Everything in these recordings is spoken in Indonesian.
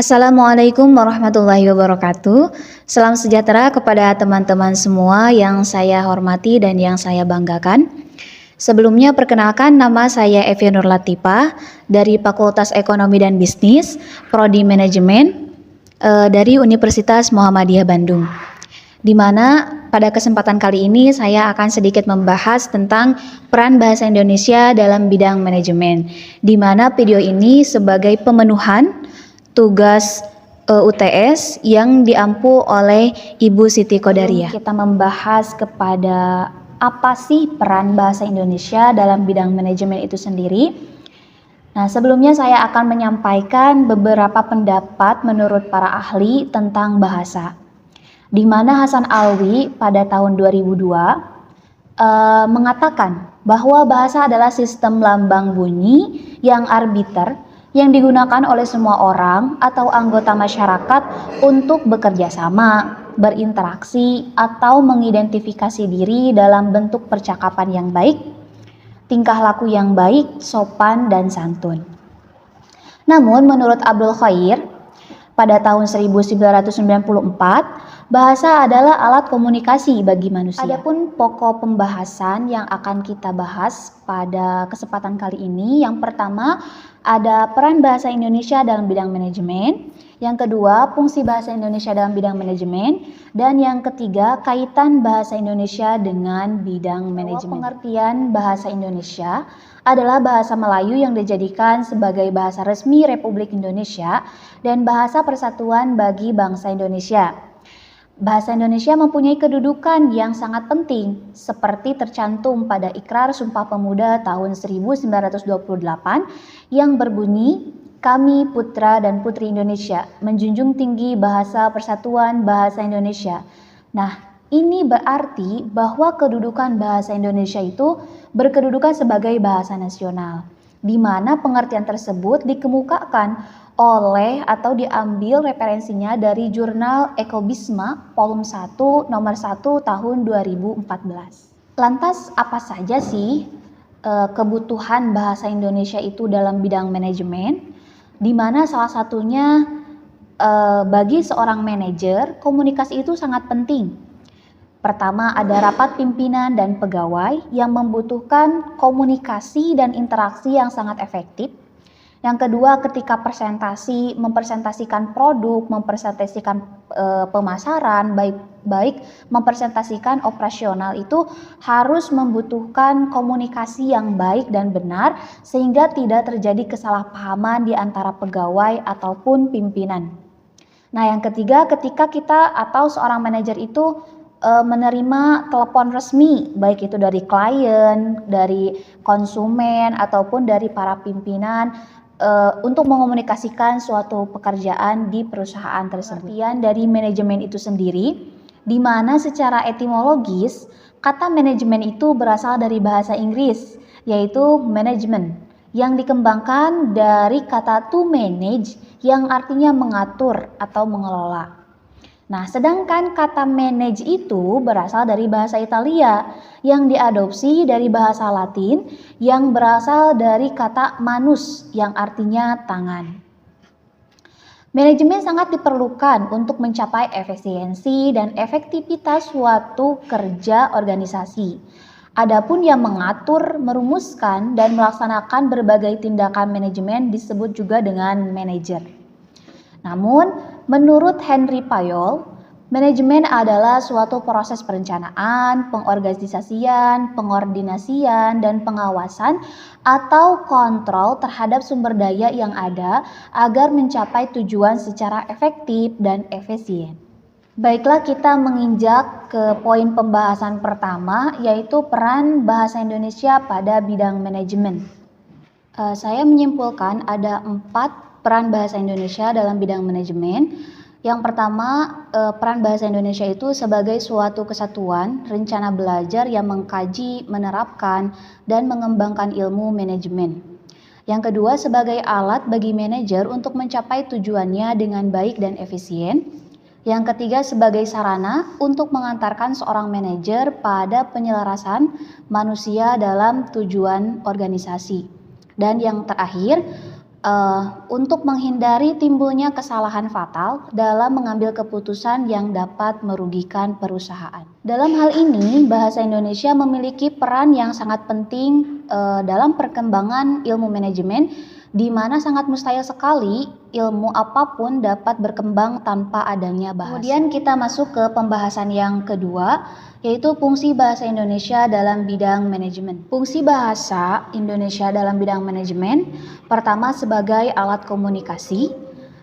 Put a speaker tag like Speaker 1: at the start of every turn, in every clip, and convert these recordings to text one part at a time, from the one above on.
Speaker 1: Assalamualaikum warahmatullahi wabarakatuh. Salam sejahtera kepada teman-teman semua yang saya hormati dan yang saya banggakan. Sebelumnya perkenalkan, nama saya Evi Nur Latifah dari Fakultas Ekonomi dan Bisnis, Prodi Manajemen dari Universitas Muhammadiyah Bandung. Di mana pada kesempatan kali ini saya akan sedikit membahas tentang peran bahasa Indonesia dalam bidang manajemen. Di mana video ini sebagai pemenuhan tugas UTS yang diampu oleh Ibu Siti Qodariah. Kita membahas kepada apa sih peran bahasa Indonesia dalam bidang manajemen itu sendiri. Nah, sebelumnya saya akan menyampaikan beberapa pendapat menurut para ahli tentang bahasa. Di mana Hasan Alwi pada tahun 2002 mengatakan bahwa bahasa adalah sistem lambang bunyi yang arbiter yang digunakan oleh semua orang atau anggota masyarakat untuk bekerja sama, berinteraksi, atau mengidentifikasi diri dalam bentuk percakapan yang baik, tingkah laku yang baik, sopan, dan santun. Namun menurut Abdul Khair, pada tahun 1994, bahasa adalah alat komunikasi bagi manusia. Adapun pokok pembahasan yang akan kita bahas pada kesempatan kali ini, yang pertama ada peran bahasa Indonesia dalam bidang manajemen, yang kedua fungsi bahasa Indonesia dalam bidang manajemen, dan yang ketiga kaitan bahasa Indonesia dengan bidang manajemen. Pengertian bahasa Indonesia adalah bahasa Melayu yang dijadikan sebagai bahasa resmi Republik Indonesia dan bahasa persatuan bagi bangsa Indonesia. Bahasa Indonesia mempunyai kedudukan yang sangat penting seperti tercantum pada Ikrar Sumpah Pemuda tahun 1928 yang berbunyi, "Kami putra dan putri Indonesia menjunjung tinggi bahasa persatuan bahasa Indonesia." Nah, ini berarti bahwa kedudukan bahasa Indonesia itu berkedudukan sebagai bahasa nasional, di mana pengertian tersebut dikemukakan oleh atau diambil referensinya dari jurnal Ekobisma volume 1 nomor 1 tahun 2014. Lantas apa saja sih kebutuhan bahasa Indonesia itu dalam bidang manajemen? Di mana salah satunya bagi seorang manajer komunikasi itu sangat penting. Pertama, ada rapat pimpinan dan pegawai yang membutuhkan komunikasi dan interaksi yang sangat efektif. Yang kedua, ketika mempresentasikan produk, mempresentasikan pemasaran, baik mempresentasikan operasional itu harus membutuhkan komunikasi yang baik dan benar sehingga tidak terjadi kesalahpahaman di antara pegawai ataupun pimpinan. Nah, yang ketiga, ketika kita atau seorang manajer itu menerima telepon resmi, baik itu dari klien, dari konsumen, ataupun dari para pimpinan untuk mengomunikasikan suatu pekerjaan di perusahaan tersebut. Artian dari manajemen itu sendiri, di mana secara etimologis kata manajemen itu berasal dari bahasa Inggris, yaitu management, yang dikembangkan dari kata to manage yang artinya mengatur atau mengelola. Nah, sedangkan kata manage itu berasal dari bahasa Italia yang diadopsi dari bahasa Latin yang berasal dari kata manus yang artinya tangan. Manajemen sangat diperlukan untuk mencapai efisiensi dan efektivitas suatu kerja organisasi. Adapun yang mengatur, merumuskan, dan melaksanakan berbagai tindakan manajemen disebut juga dengan manajer. Namun, menurut Henry Fayol, manajemen adalah suatu proses perencanaan, pengorganisasian, pengordinasian, dan pengawasan atau kontrol terhadap sumber daya yang ada agar mencapai tujuan secara efektif dan efisien. Baiklah, kita menginjak ke poin pembahasan pertama, yaitu peran bahasa Indonesia pada bidang manajemen. Saya menyimpulkan ada 4 peran bahasa Indonesia dalam bidang manajemen. Yang pertama, peran bahasa Indonesia itu sebagai suatu kesatuan rencana belajar yang mengkaji, menerapkan, dan mengembangkan ilmu manajemen. Yang kedua, sebagai alat bagi manajer untuk mencapai tujuannya dengan baik dan efisien. Yang ketiga, sebagai sarana untuk mengantarkan seorang manajer pada penyelarasan manusia dalam tujuan organisasi. Dan yang terakhir, untuk menghindari timbulnya kesalahan fatal dalam mengambil keputusan yang dapat merugikan perusahaan. Dalam hal ini, bahasa Indonesia memiliki peran yang sangat penting dalam perkembangan ilmu manajemen, di mana sangat mustahil sekali ilmu apapun dapat berkembang tanpa adanya bahasa. Kemudian kita masuk ke pembahasan yang kedua, yaitu fungsi bahasa Indonesia dalam bidang manajemen. Fungsi bahasa Indonesia dalam bidang manajemen, pertama sebagai alat komunikasi,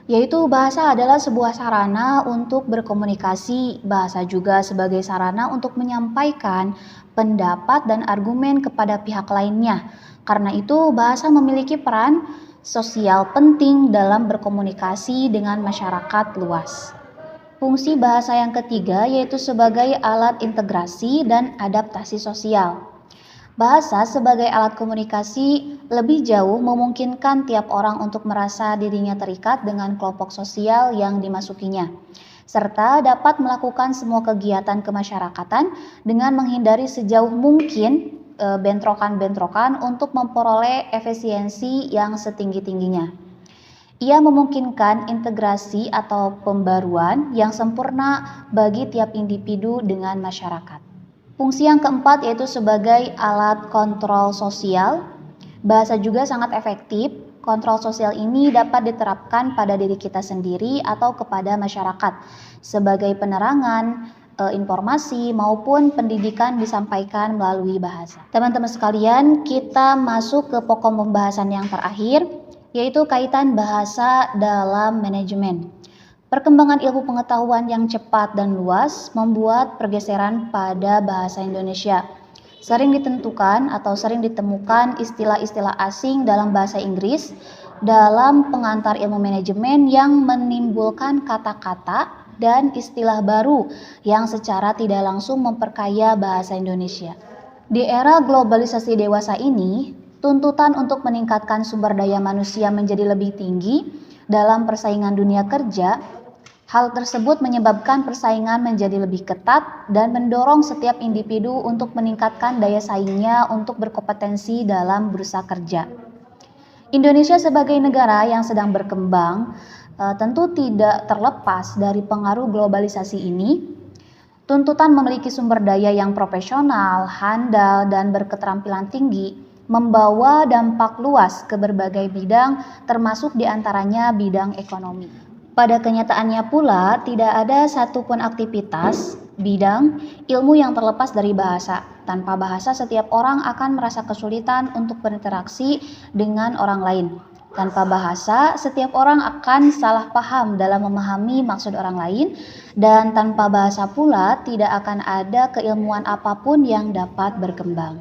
Speaker 1: yaitu bahasa adalah sebuah sarana untuk berkomunikasi. Bahasa juga sebagai sarana untuk menyampaikan pendapat dan argumen kepada pihak lainnya. Karena itu, bahasa memiliki peran sosial penting dalam berkomunikasi dengan masyarakat luas. Fungsi bahasa yang ketiga yaitu sebagai alat integrasi dan adaptasi sosial. Bahasa sebagai alat komunikasi lebih jauh memungkinkan tiap orang untuk merasa dirinya terikat dengan kelompok sosial yang dimasukinya, serta dapat melakukan semua kegiatan kemasyarakatan dengan menghindari sejauh mungkin bentrokan-bentrokan untuk memperoleh efisiensi yang setinggi-tingginya. Ia memungkinkan integrasi atau pembaruan yang sempurna bagi tiap individu dengan masyarakat. Fungsi yang keempat yaitu sebagai alat kontrol sosial. Bahasa juga sangat efektif. Kontrol sosial ini dapat diterapkan pada diri kita sendiri atau kepada masyarakat sebagai penerangan, informasi maupun pendidikan disampaikan melalui bahasa. Teman-teman sekalian, kita masuk ke pokok pembahasan yang terakhir, yaitu kaitan bahasa dalam manajemen. Perkembangan ilmu pengetahuan yang cepat dan luas membuat pergeseran pada bahasa Indonesia. Sering ditentukan atau sering ditemukan istilah-istilah asing dalam bahasa Inggris dalam pengantar ilmu manajemen yang menimbulkan kata-kata dan istilah baru yang secara tidak langsung memperkaya bahasa Indonesia. Di era globalisasi dewasa ini, tuntutan untuk meningkatkan sumber daya manusia menjadi lebih tinggi dalam persaingan dunia kerja. Hal tersebut menyebabkan persaingan menjadi lebih ketat dan mendorong setiap individu untuk meningkatkan daya saingnya untuk berkompetensi dalam bursa kerja. Indonesia sebagai negara yang sedang berkembang tentu tidak terlepas dari pengaruh globalisasi ini. Tuntutan memiliki sumber daya yang profesional, handal, dan berketerampilan tinggi membawa dampak luas ke berbagai bidang, termasuk diantaranya bidang ekonomi. Pada kenyataannya pula, tidak ada satupun aktivitas, bidang, ilmu yang terlepas dari bahasa. Tanpa bahasa, setiap orang akan merasa kesulitan untuk berinteraksi dengan orang lain. Tanpa bahasa, setiap orang akan salah paham dalam memahami maksud orang lain, dan tanpa bahasa pula tidak akan ada keilmuan apapun yang dapat berkembang.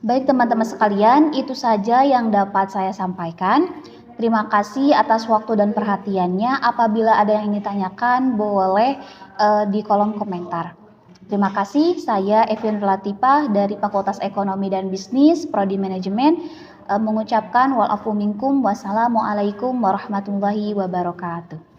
Speaker 1: Baik teman-teman sekalian, itu saja yang dapat saya sampaikan. Terima kasih atas waktu dan perhatiannya. Apabila ada yang ingin ditanyakan, boleh di kolom komentar. Terima kasih, saya Evian Latifah dari Fakultas Ekonomi dan Bisnis, Prodi Manajemen, mengucapkan wa'alafu minkum, wassalamualaikum warahmatullahi wabarakatuh.